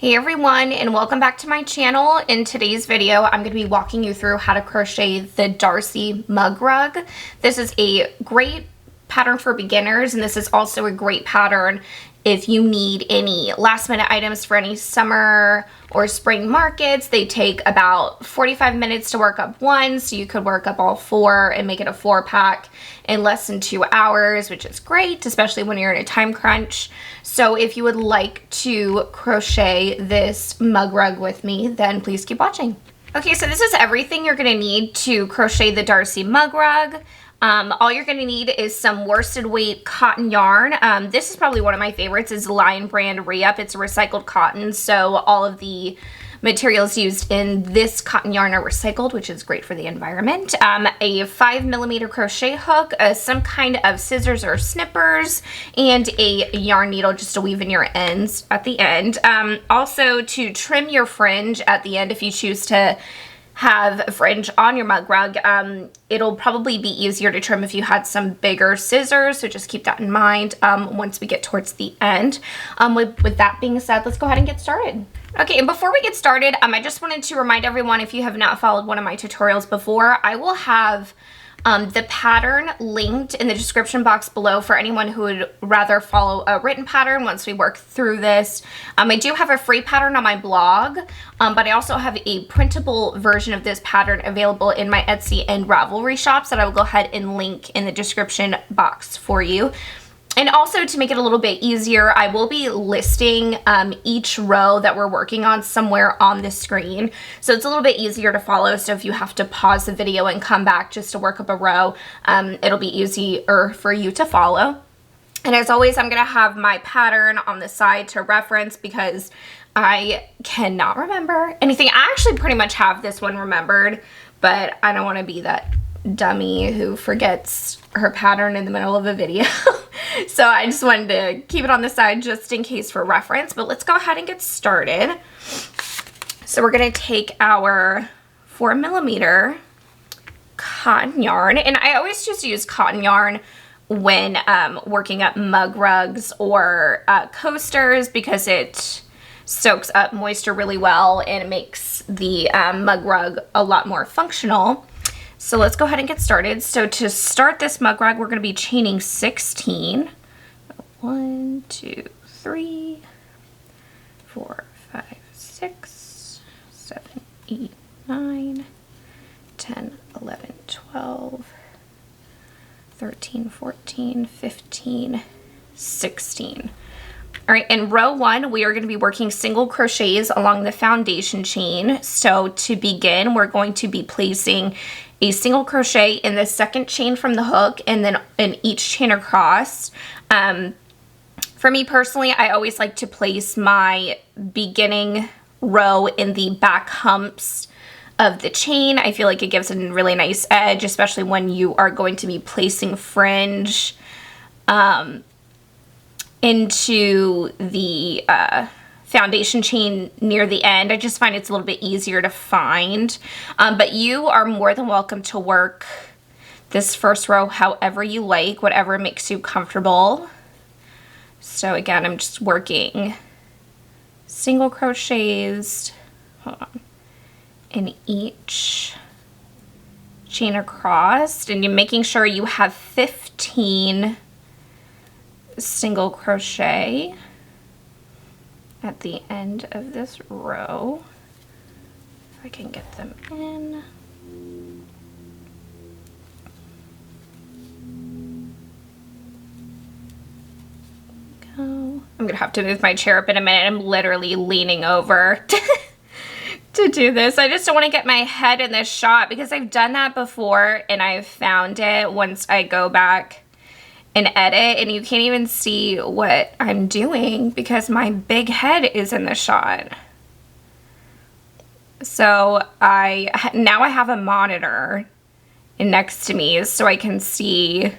Hey everyone, and welcome back to my channel. In today's video, I'm going to be walking you through how to crochet the Darcie Mug Rug. This is a great pattern for beginners, and this is also a great pattern if you need any last minute items for any summer or spring markets. They take about 45 minutes to work up one, so you could work up all four and make it a 4-pack in less than 2 hours, which is great, especially when you're in a time crunch. So if you would like to crochet this mug rug with me, then please keep watching. Okay, so this is everything you're gonna need to crochet the Darcie Mug Rug. All you're gonna need is some worsted weight cotton yarn. This is probably one of my favorites, is Lion Brand Re-Up. It's recycled cotton, so all of the materials used in this cotton yarn are recycled, which is great for the environment. A 5mm crochet hook, some kind of scissors or snippers, and a yarn needle just to weave in your ends at the end. Also to trim your fringe at the end if you choose to have a fringe on your mug rug. It'll probably be easier to trim if you had some bigger scissors, so just keep that in mind once we get towards the end. With that being said, let's go ahead and get started. Okay, and before we get started, I just wanted to remind everyone, if you have not followed one of my tutorials before, I will have the pattern linked in the description box below for anyone who would rather follow a written pattern once we work through this. I do have a free pattern on my blog, but I also have a printable version of this pattern available in my Etsy and Ravelry shops that I will go ahead and link in the description box for you. And also, to make it a little bit easier, I will be listing each row that we're working on somewhere on the screen. So it's a little bit easier to follow. So if you have to pause the video and come back just to work up a row, it'll be easier for you to follow. And as always, I'm going to have my pattern on the side to reference because I cannot remember anything. I actually pretty much have this one remembered, but I don't want to be that dummy who forgets her pattern in the middle of a video. So I just wanted to keep it on the side just in case for reference, but let's go ahead and get started. So we're going to take our 4mm cotton yarn, and I always just use cotton yarn when working up mug rugs or coasters because it soaks up moisture really well and it makes the mug rug a lot more functional. So let's go ahead and get started. So to start this mug rug, we're going to be chaining 16. 1, 2, 3, 4, 5, 6, 7, 8, 9, 10, 11, 12, 13, 14, 15, 16. All right, in row 1, we are going to be working single crochets along the foundation chain. So to begin, we're going to be placing a single crochet in the second chain from the hook and then in each chain across. For me personally, I always like to place my beginning row in the back humps of the chain. I feel like it gives a really nice edge, especially when you are going to be placing fringe into the foundation chain near the end. I just find it's a little bit easier to find, but you are more than welcome to work this first row however you like, whatever makes you comfortable. So again, I'm just working single crochets in each chain across, and you're making sure you have 15 single crochet at the end of this row. If I can get them in. Go. I'm gonna have to move my chair up in a minute. I'm literally leaning over to do this. I just don't want to get my head in this shot because I've done that before and I've found it once I go back and edit, and you can't even see what I'm doing because my big head is in the shot. So now I have a monitor next to me so I can see,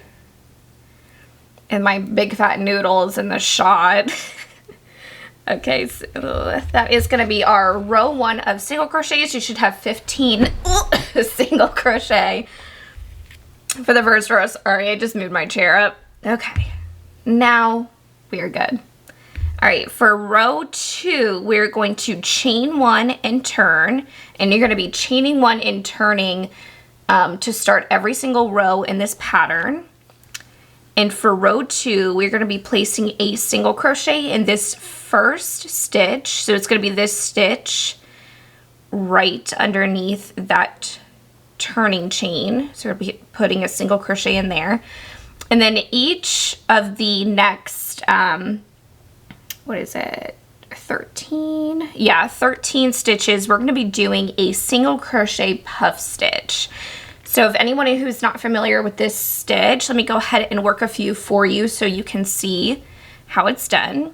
and my big fat noodles in the shot. Okay, so that is going to be our row 1 of single crochets. You should have 15 single crochet for the first row. Sorry, I just moved my chair up. Okay, now we are good. All right, for row 2, we're going to chain 1 and turn, and you're going to be chaining 1 and turning to start every single row in this pattern. And for row 2, we're going to be placing a single crochet in this first stitch. So it's going to be this stitch right underneath that turning chain. So we'll be putting a single crochet in there. And then each of the next, what is it, 13? Yeah, 13 stitches, we're going to be doing a single crochet puff stitch. So if anyone who's not familiar with this stitch, let me go ahead and work a few for you so you can see how it's done. All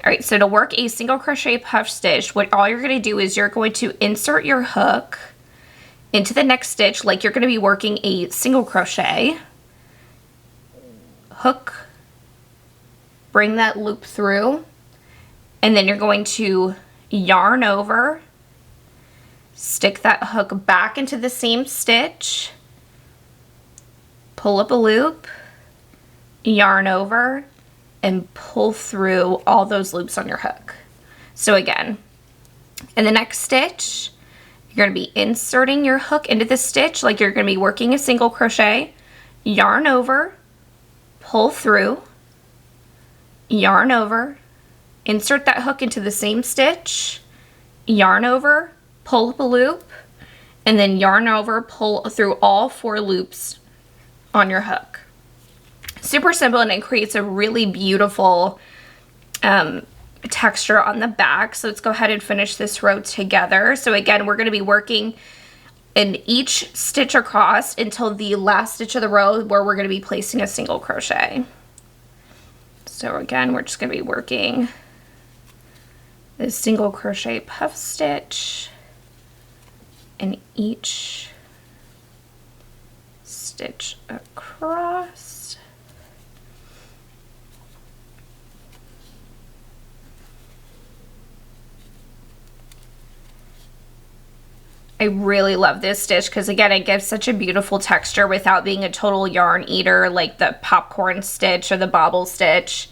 right, so to work a single crochet puff stitch, all you're going to do is you're going to insert your hook into the next stitch like you're going to be working a single crochet. Hook, bring that loop through, and then you're going to yarn over, stick that hook back into the same stitch, pull up a loop, yarn over, and pull through all those loops on your hook. So again, in the next stitch, you're going to be inserting your hook into the stitch like you're going to be working a single crochet, yarn over, pull through, yarn over, insert that hook into the same stitch, yarn over, pull up a loop, and then yarn over, pull through all 4 loops on your hook. Super simple, and it creates a really beautiful texture on the back. So let's go ahead and finish this row together. So again, we're going to be working in each stitch across until the last stitch of the row where we're going to be placing a single crochet. So again, we're just going to be working this single crochet puff stitch in each stitch across. I really love this stitch because again, it gives such a beautiful texture without being a total yarn eater like the popcorn stitch or the bobble stitch,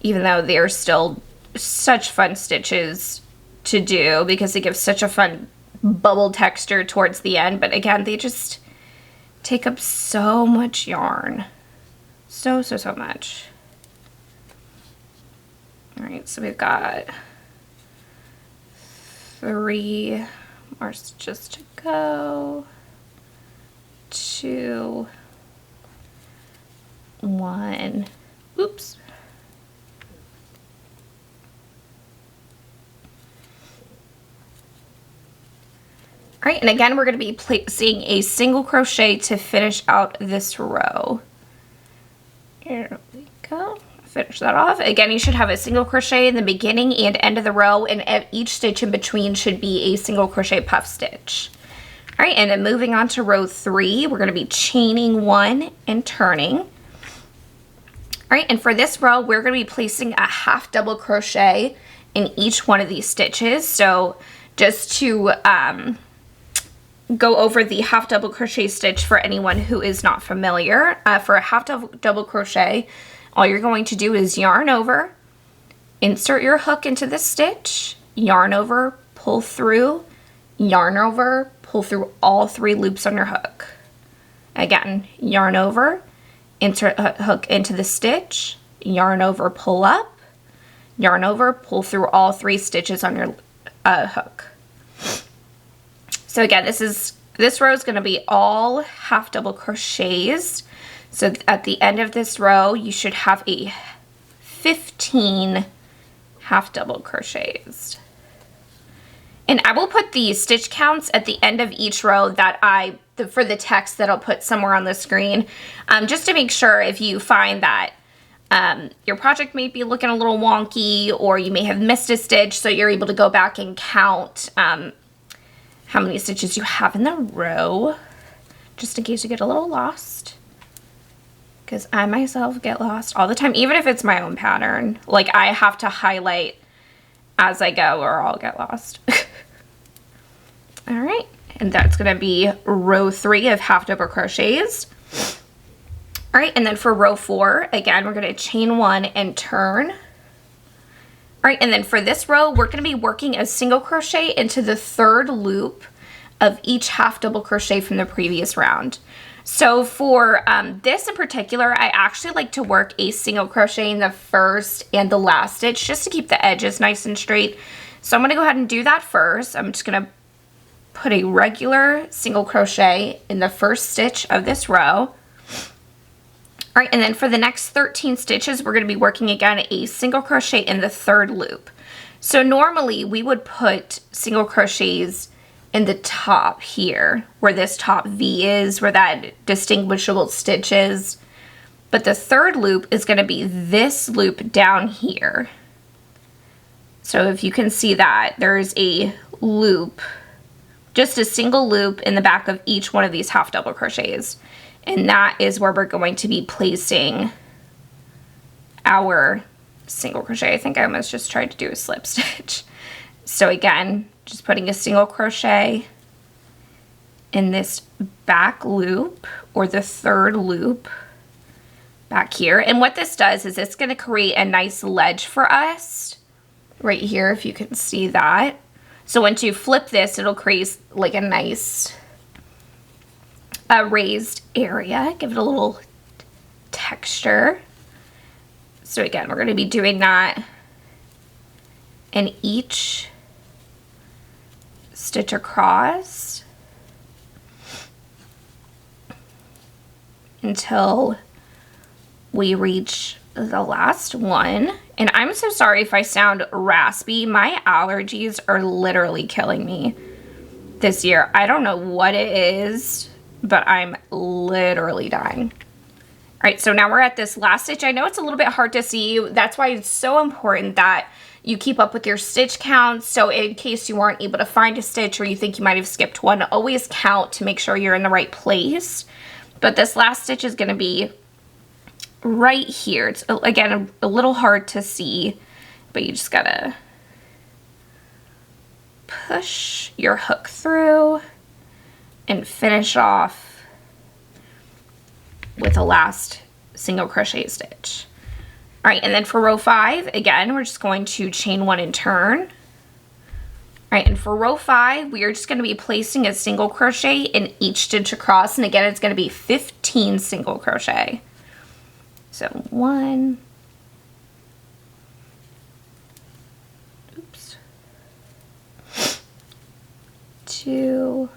even though they're still such fun stitches to do because it gives such a fun bubble texture towards the end. But again, they just take up so much yarn. So much. All right, so we've got 3 more stitches to go. 2, 1. Oops. All right, and again, we're going to be placing a single crochet to finish out this row. Here we go. Finish that off. Again, you should have a single crochet in the beginning and end of the row, and each stitch in between should be a single crochet puff stitch. All right, and then moving on to row 3, we're going to be chaining 1 and turning. All right, and for this row, we're going to be placing a half double crochet in each one of these stitches. So just to go over the half double crochet stitch for anyone who is not familiar. For a half double crochet, all you're going to do is yarn over, insert your hook into the stitch, yarn over, pull through, yarn over, pull through all 3 loops on your hook. Again, yarn over, insert a hook into the stitch, yarn over, pull up, yarn over, pull through all 3 stitches on your hook. So again, this row is going to be all half double crochets. So at the end of this row, you should have a 15 half double crochets. And I will put the stitch counts at the end of each row that for the text that I'll put somewhere on the screen, just to make sure if you find that your project may be looking a little wonky or you may have missed a stitch, so you're able to go back and count how many stitches you have in the row, just in case you get a little lost. Because I myself get lost all the time, even if it's my own pattern. Like, I have to highlight as I go or I'll get lost. All right, and that's gonna be row 3 of half double crochets. All right, and then for row 4, again, we're gonna chain 1 and turn. All right, and then for this row, we're going to be working a single crochet into the third loop of each half double crochet from the previous round. So for this in particular, I actually like to work a single crochet in the first and the last stitch just to keep the edges nice and straight. So I'm going to go ahead and do that first. I'm just going to put a regular single crochet in the first stitch of this row. All right, and then for the next 13 stitches, we're going to be working again a single crochet in the third loop. So normally we would put single crochets in the top here, where this top V is, where that distinguishable stitch is. But the third loop is going to be this loop down here. So if you can see that, there's a loop, just a single loop in the back of each one of these half double crochets. And that is where we're going to be placing our single crochet. I think I almost just tried to do a slip stitch. So again, just putting a single crochet in this back loop, or the third loop back here. And what this does is it's going to create a nice ledge for us right here, if you can see that. So once you flip this, it'll create like a nice raised area, give it a little texture. So again, we're going to be doing that in each stitch across until we reach the last one. And I'm so sorry if I sound raspy. My allergies are literally killing me this year. I don't know what it is, but I'm literally dying. All right, so now we're at this last stitch. I know it's a little bit hard to see. That's why it's so important that you keep up with your stitch counts. So in case you weren't able to find a stitch or you think you might have skipped one, always count to make sure you're in the right place. But this last stitch is going to be right here. It's, again, a little hard to see, but you just got to push your hook through and finish off with a last single crochet stitch. All right, and then for row 5, again, we're just going to chain 1 and turn. All right, and for row 5, we are just going to be placing a single crochet in each stitch across, and again, it's going to be 15 single crochet. So 1, oops, 2,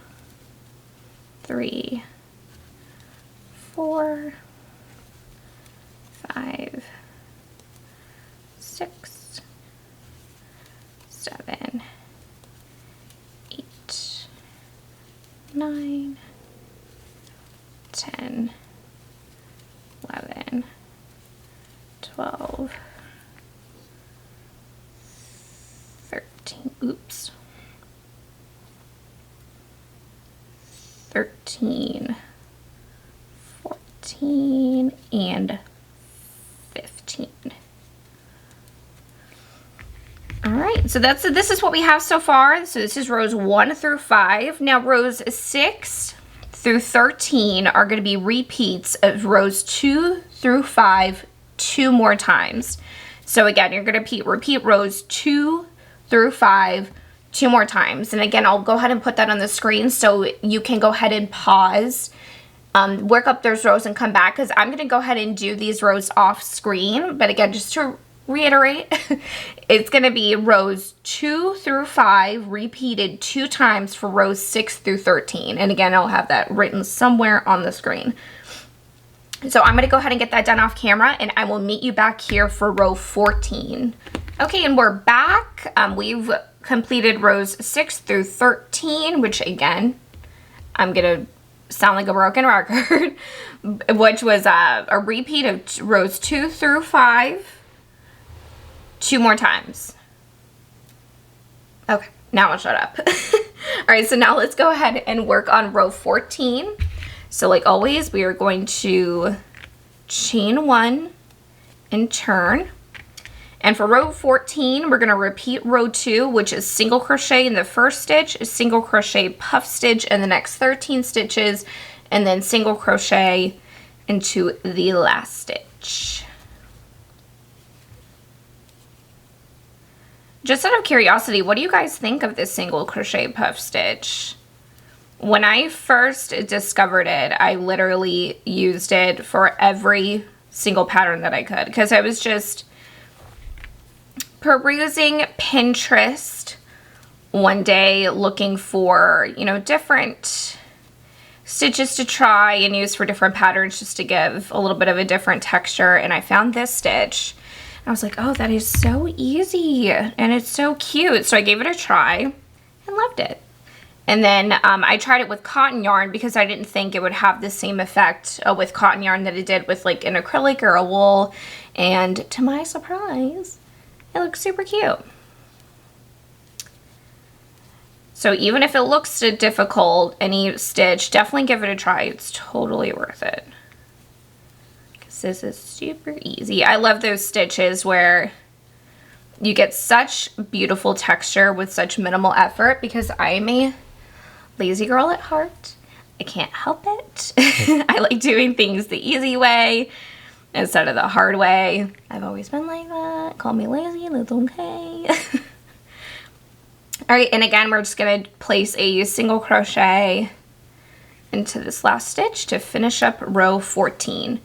3, 4, 5, 6, 7, 8, 9, 10, 11, 12, 13, oops, 13, 14, and 15. All right, so this is what we have so far. So this is rows 1 through 5. Now rows 6 through 13 are going to be repeats of rows 2 through 5 2 more times. So again, you're going to repeat rows 2 through 5 2 more times. And again, I'll go ahead and put that on the screen so you can go ahead and pause, work up those rows and come back, because I'm going to go ahead and do these rows off screen. But again, just to reiterate, it's going to be rows 2 through 5 repeated 2 times for rows 6 through 13. And again, I'll have that written somewhere on the screen. So I'm going to go ahead and get that done off camera, and I will meet you back here for row 14. Okay, and we're back. We've completed rows 6 through 13, which again, I'm going to sound like a broken record, which was a repeat of rows 2 through 5 2 more times. Okay, now I'll shut up. All right, so now let's go ahead and work on row 14. So like always, we are going to chain 1 and turn. And for row 14, we're going to repeat row 2, which is single crochet in the first stitch, single crochet puff stitch in the next 13 stitches, and then single crochet into the last stitch. Just out of curiosity, what do you guys think of this single crochet puff stitch? When I first discovered it, I literally used it for every single pattern that I could, because I was just perusing Pinterest one day looking for, you know, different stitches to try and use for different patterns just to give a little bit of a different texture, and I found this stitch. I was like, oh, that is so easy and it's so cute. So I gave it a try and loved it. And then I tried it with cotton yarn because I didn't think it would have the same effect with cotton yarn that it did with like an acrylic or a wool. And to my surprise, it looks super cute. So even if it looks difficult, any stitch, definitely give it a try. It's totally worth it. This is super easy. I love those stitches where you get such beautiful texture with such minimal effort, because I'm a lazy girl at heart. I can't help it. I like doing things the easy way instead of the hard way. I've always been like that. Call me lazy, that's okay. All right, and again, we're just gonna place a single crochet into this last stitch to finish up row 14.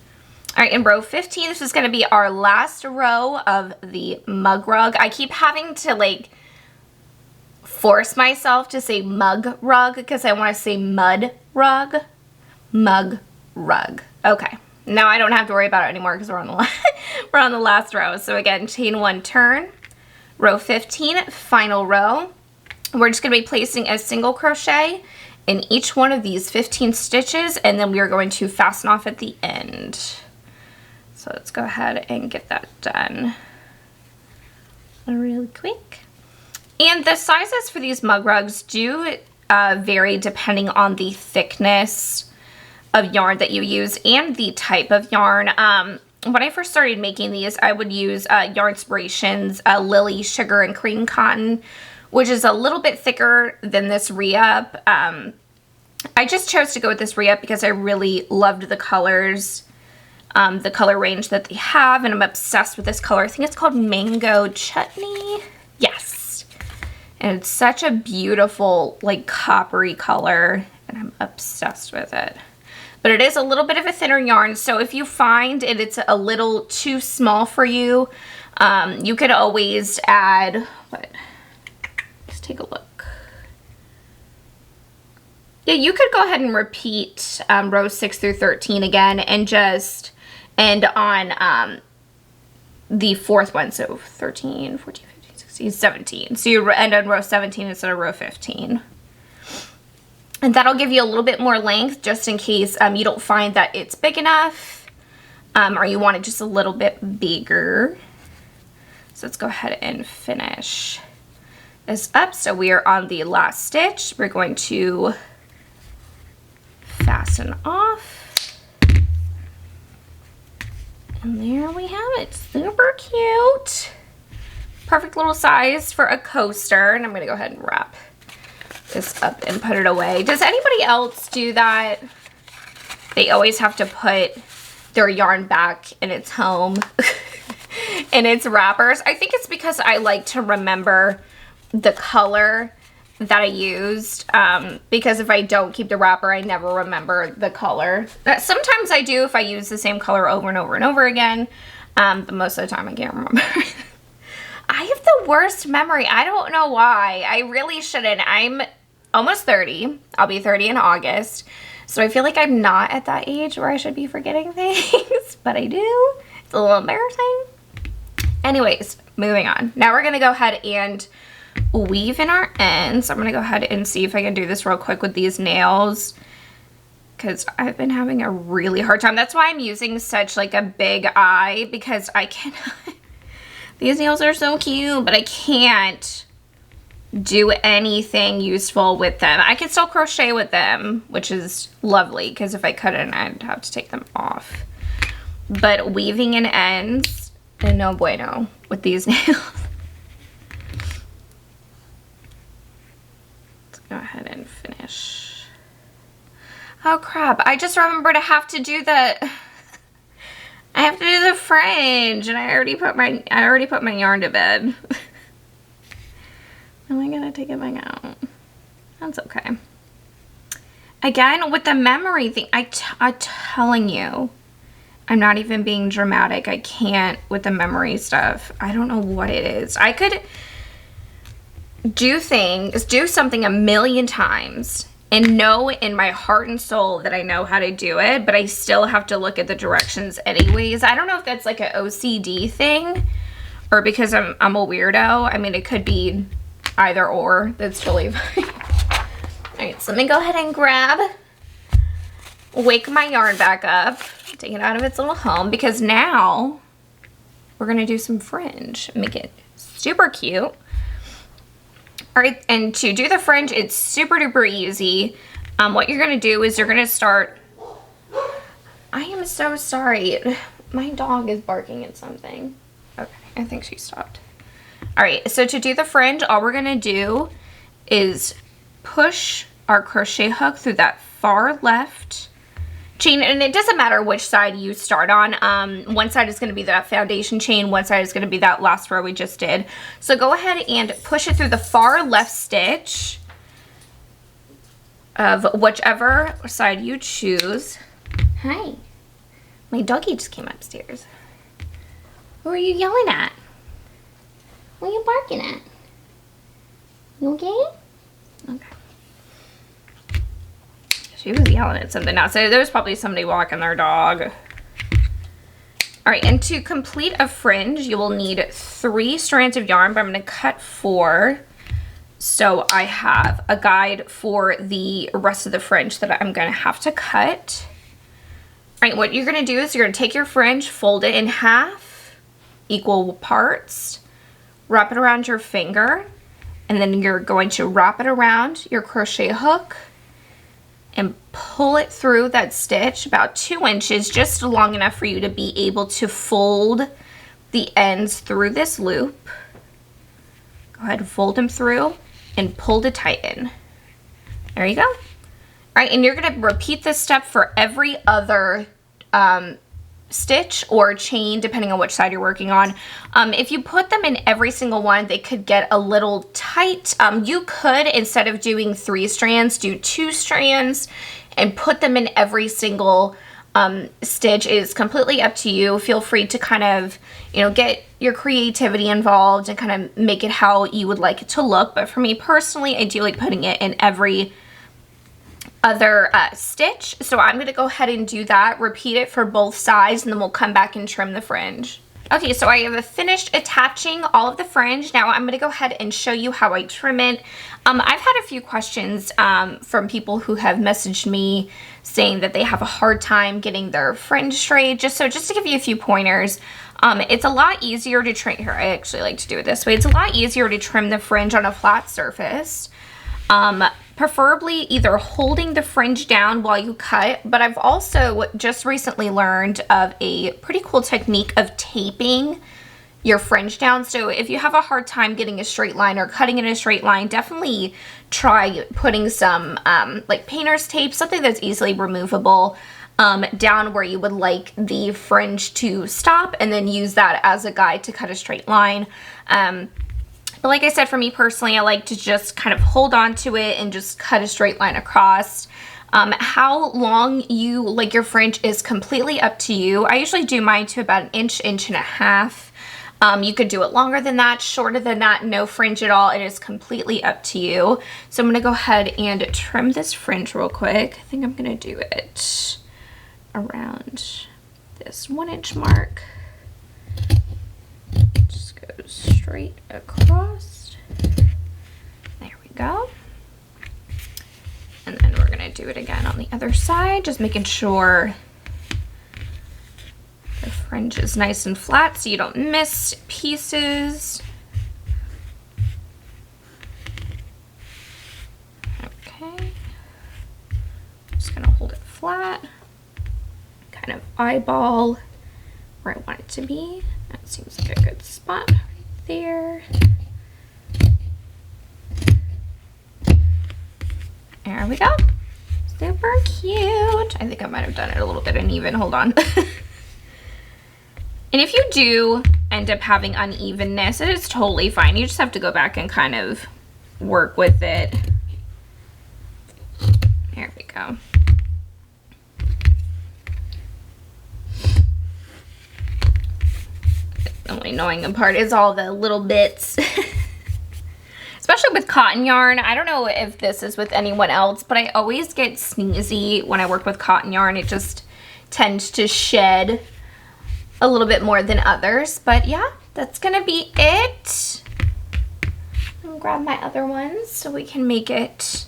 All right, in row 15, this is going to be our last row of the mug rug. I keep having to like force myself to say mug rug because I want to say mud rug. Mug rug. Okay, now I don't have to worry about it anymore because we're on the last row. So again, chain 1, turn, row 15, final row. We're just going to be placing a single crochet in each one of these 15 stitches, and then we are going to fasten off at the end. So let's go ahead and get that done really quick. And the sizes for these mug rugs do vary depending on the thickness of yarn that you use and the type of yarn. When I first started making these, I would use Yarnspiration's Lily Sugar and Cream Cotton, which is a little bit thicker than this re-up. I just chose to go with this re-up because I really loved the colors. The color range that they have, and I'm obsessed with this color. I think it's called Mango Chutney. Yes. And it's such a beautiful, like, coppery color, and I'm obsessed with it. But it is a little bit of a thinner yarn, so if you find it's a little too small for you, you could always add, let's take a look. Yeah, you could go ahead and repeat rows 6 through 13 again and just end on the fourth one. So 13, 14, 15, 16, 17. So you end on row 17 instead of row 15. And that'll give you a little bit more length just in case you don't find that it's big enough or you want it just a little bit bigger. So let's go ahead and finish this up. So we are on the last stitch. We're going to fasten off. And there we have it. Super cute. Perfect little size for a coaster. And I'm going to go ahead and wrap this up and put it away. Does anybody else do that? They always have to put their yarn back in its home in its wrappers. I think it's because I like to remember the color that I used, because if I don't keep the wrapper, I never remember the color. Sometimes I do if I use the same color over and over and over again, but most of the time I can't remember. I have the worst memory. I don't know why. I really shouldn't. I'm almost 30. I'll be 30 in August, so I feel like I'm not at that age where I should be forgetting things, but I do. It's a little embarrassing. Anyways, moving on. Now we're gonna go ahead and weave in our ends. I'm gonna go ahead and see if I can do this real quick with these nails, because I've been having a really hard time. That's why I'm using such like a big eye, because I cannot. These nails are so cute, but I can't do anything useful with them. I can still crochet with them, which is lovely, because if I couldn't, I'd have to take them off. But weaving in ends, no bueno with these nails. Go ahead and finish. Oh crap, I just remembered I have to do the fringe, and I already put my yarn to bed. take it back out. That's okay. Again, with the memory thing, I'm telling you, I'm not even being dramatic. I can't with the memory stuff. I don't know what it is. I could do something a million times and know in my heart and soul that I know how to do it, but I still have to look at the directions anyways. I don't know if that's like an OCD thing or because I'm a weirdo. I mean, it could be either or. That's totally fine. All right, so let me go ahead and wake my yarn back up, take it out of its little home, because now we're gonna do some fringe, make it super cute. All right, and to do the fringe, it's super duper easy. What you're gonna do is you're gonna start, I am so sorry. My dog is barking at something. Okay, I think she stopped. All right, so to do the fringe, all we're gonna do is push our crochet hook through that far left chain, and it doesn't matter which side you start on. One side is going to be that foundation chain, one side is going to be that last row we just did. So go ahead and push it through the far left stitch of whichever side you choose. Hi, my doggy just came upstairs. Who are you yelling at? What are you barking at? You okay? Okay. She was yelling at something else. So there's probably somebody walking their dog. All right, and to complete a fringe, you will need 3 strands of yarn, but I'm gonna cut 4. So I have a guide for the rest of the fringe that I'm gonna have to cut. All right, what you're gonna do is you're gonna take your fringe, fold it in half, equal parts, wrap it around your finger, and then you're going to wrap it around your crochet hook and pull it through that stitch about 2 inches, just long enough for you to be able to fold the ends through this loop. Go ahead and fold them through and pull to tighten. There you go. All right, and you're gonna repeat this step for every other stitch or chain, depending on which side you're working on. If you put them in every single one, they could get a little tight. You could, instead of doing 3 strands, do 2 strands and put them in every single stitch. It is completely up to you. Feel free to kind of, you know, get your creativity involved and kind of make it how you would like it to look. But for me personally, I do like putting it in every other stitch. So I'm going to go ahead and do that, repeat it for both sides, and then we'll come back and trim the fringe. Okay, so I have finished attaching all of the fringe. Now I'm going to go ahead and show you how I trim it. I've had a few questions from people who have messaged me saying that they have a hard time getting their fringe straight. Just to give you a few pointers, it's a lot easier to trim. Here, I actually like to do it this way. It's a lot easier to trim the fringe on a flat surface. Preferably either holding the fringe down while you cut, but I've also just recently learned of a pretty cool technique of taping your fringe down. So if you have a hard time getting a straight line or cutting in a straight line, definitely try putting some like painter's tape, something that's easily removable, down where you would like the fringe to stop, and then use that as a guide to cut a straight line. But like I said, for me personally, I like to just kind of hold on to it and just cut a straight line across. How long you like your fringe is completely up to you. I usually do mine to about 1 inch, 1.5 inches. You could do it longer than that, shorter than that, no fringe at all. It is completely up to you. So I'm gonna go ahead and trim this fringe real quick. I think I'm gonna do it around this 1 inch mark. Just go straight across. There we go. And then we're gonna do it again on the other side, just making sure the fringe is nice and flat so you don't miss pieces. Okay. Just gonna hold it flat, kind of eyeball where I want it to be. That seems like a good spot right there. There we go. Super cute. I think I might have done it a little bit uneven. Hold on. And if you do end up having unevenness, it is totally fine. You just have to go back and kind of work with it. There we go. The only annoying part is all the little bits. Especially with cotton yarn. I don't know if this is with anyone else, but I always get sneezy when I work with cotton yarn. It just tends to shed a little bit more than others. But yeah, that's gonna be it. I'll grab my other ones so we can make it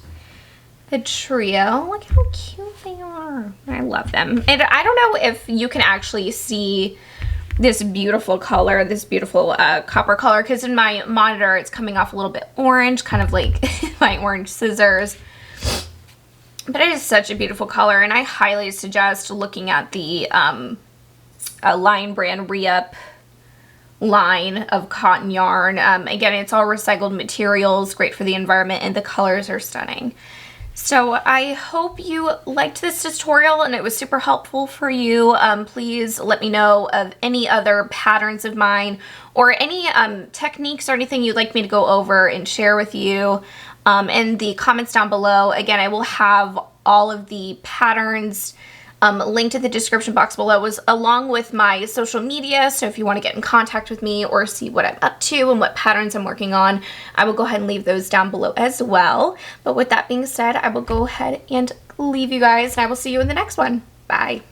a trio. Look how cute they are. I love them. And I don't know if you can actually see this beautiful color, this beautiful copper color, because in my monitor it's coming off a little bit orange, kind of like my orange scissors. But it is such a beautiful color, and I highly suggest looking at the Lion Brand Re-Up line of cotton yarn. Again, it's all recycled materials, great for the environment, and the colors are stunning. So I hope you liked this tutorial and it was super helpful for you. Please let me know of any other patterns of mine or any techniques or anything you'd like me to go over and share with you in the comments down below. Again, I will have all of the patterns linked in the description box below, along with my social media. So if you want to get in contact with me or see what I'm up to and what patterns I'm working on, I will go ahead and leave those down below as well. But with that being said, I will go ahead and leave you guys, and I will see you in the next one. Bye.